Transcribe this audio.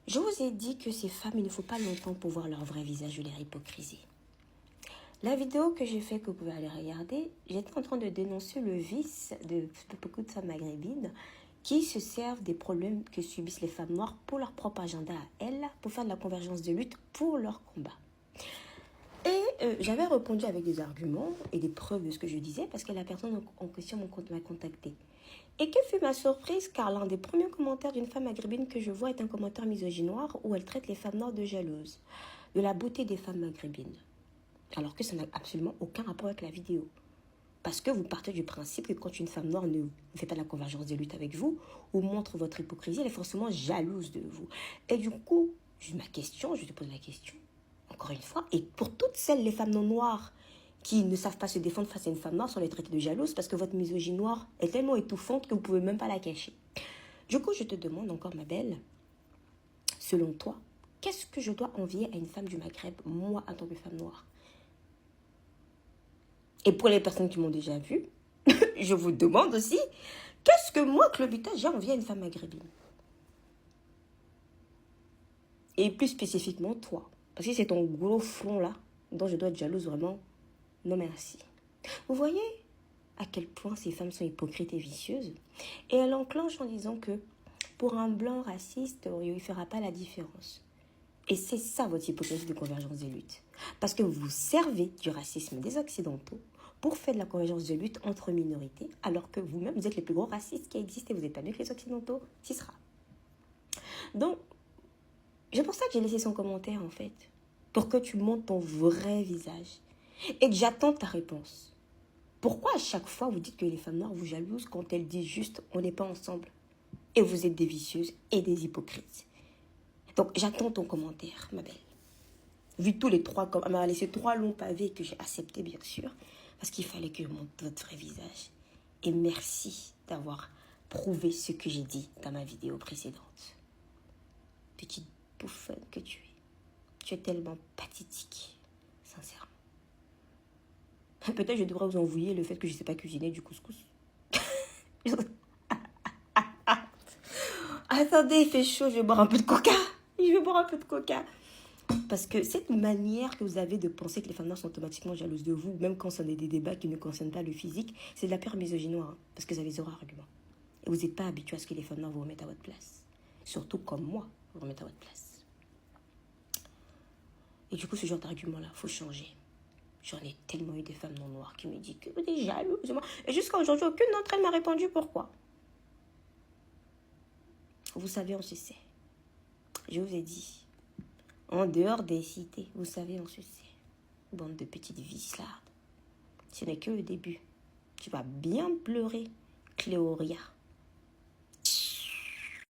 Je vous ai dit que ces femmes, il ne faut pas longtemps pour voir leur vrai visage ou leur hypocrisie. La vidéo que j'ai faite, que vous pouvez aller regarder, j'étais en train de dénoncer le vice de beaucoup de femmes maghrébines qui se servent des problèmes que subissent les femmes noires pour leur propre agenda à elles, pour faire de la convergence de lutte pour leur combat. Et j'avais répondu avec des arguments et des preuves de ce que je disais parce que la personne en question m'a contacté. Et que fut ma surprise car l'un des premiers commentaires d'une femme maghrébine que je vois est un commentaire misogynoir où elle traite les femmes noires de jalouses, de la beauté des femmes maghrébines. Alors que ça n'a absolument aucun rapport avec la vidéo. Parce que vous partez du principe que quand une femme noire ne fait pas la convergence de lutte avec vous ou montre votre hypocrisie, elle est forcément jalouse de vous. Et du coup, je te pose la question, encore une fois, et pour toutes celles, les femmes non noires, qui ne savent pas se défendre face à une femme noire, sont les traitées de jalouses parce que votre misogynie noire est tellement étouffante que vous ne pouvez même pas la cacher. Du coup, je te demande encore, ma belle, selon toi, qu'est-ce que je dois envier à une femme du Maghreb, moi, en tant que femme noire? Et pour les personnes qui m'ont déjà vue, je vous demande aussi, qu'est-ce que moi, Clobita, j'ai envie à une femme maghrébine? Et plus spécifiquement, toi. Parce que c'est ton gros front là, dont je dois être jalouse vraiment. Non merci. Vous voyez à quel point ces femmes sont hypocrites et vicieuses? Et elle enclenche en disant que pour un blanc raciste, il ne fera pas la différence. Et c'est ça votre hypocrisie de convergence de lutte. Parce que vous vous servez du racisme des Occidentaux pour faire de la convergence de lutte entre minorités, alors que vous-même, vous êtes les plus gros racistes qui existent et vous n'êtes pas mieux que les Occidentaux. Ce sera. Donc, c'est pour ça que j'ai laissé son commentaire, en fait. Pour que tu montres ton vrai visage. Et que j'attends ta réponse. Pourquoi à chaque fois vous dites que les femmes noires vous jalousent quand elles disent juste « on n'est pas ensemble » et vous êtes des vicieuses et des hypocrites? Donc, j'attends ton commentaire, ma belle. Vu tous les trois, elle m'a laissé 3 longs pavés que j'ai acceptés, bien sûr, parce qu'il fallait que je montre votre vrai visage. Et merci d'avoir prouvé ce que j'ai dit dans ma vidéo précédente. Petite bouffonne que tu es. Tu es tellement pathétique, sincèrement. Peut-être je devrais vous envoyer le fait que je ne sais pas cuisiner du couscous. Attendez, il fait chaud, je vais boire un peu de coca. Parce que cette manière que vous avez de penser que les femmes noires sont automatiquement jalouses de vous, même quand ce sont des débats qui ne concernent pas le physique, c'est de la pure misogynie noire, parce que vous avez zéro argument. Et vous n'êtes pas habitué à ce que les femmes noires vous remettent à votre place. Surtout comme moi, vous remettent à votre place. Et du coup, ce genre d'argument-là, il faut changer. J'en ai tellement eu des femmes non noires qui me disent que vous êtes jalouses de moi. Et jusqu'à aujourd'hui, aucune d'entre elles m'a répondu pourquoi. Vous savez, on se sait. Je vous ai dit. En dehors des cités, vous savez, on se sait. Bande de petites vislardes. Ce n'est que le début. Tu vas bien pleurer, Cléoria.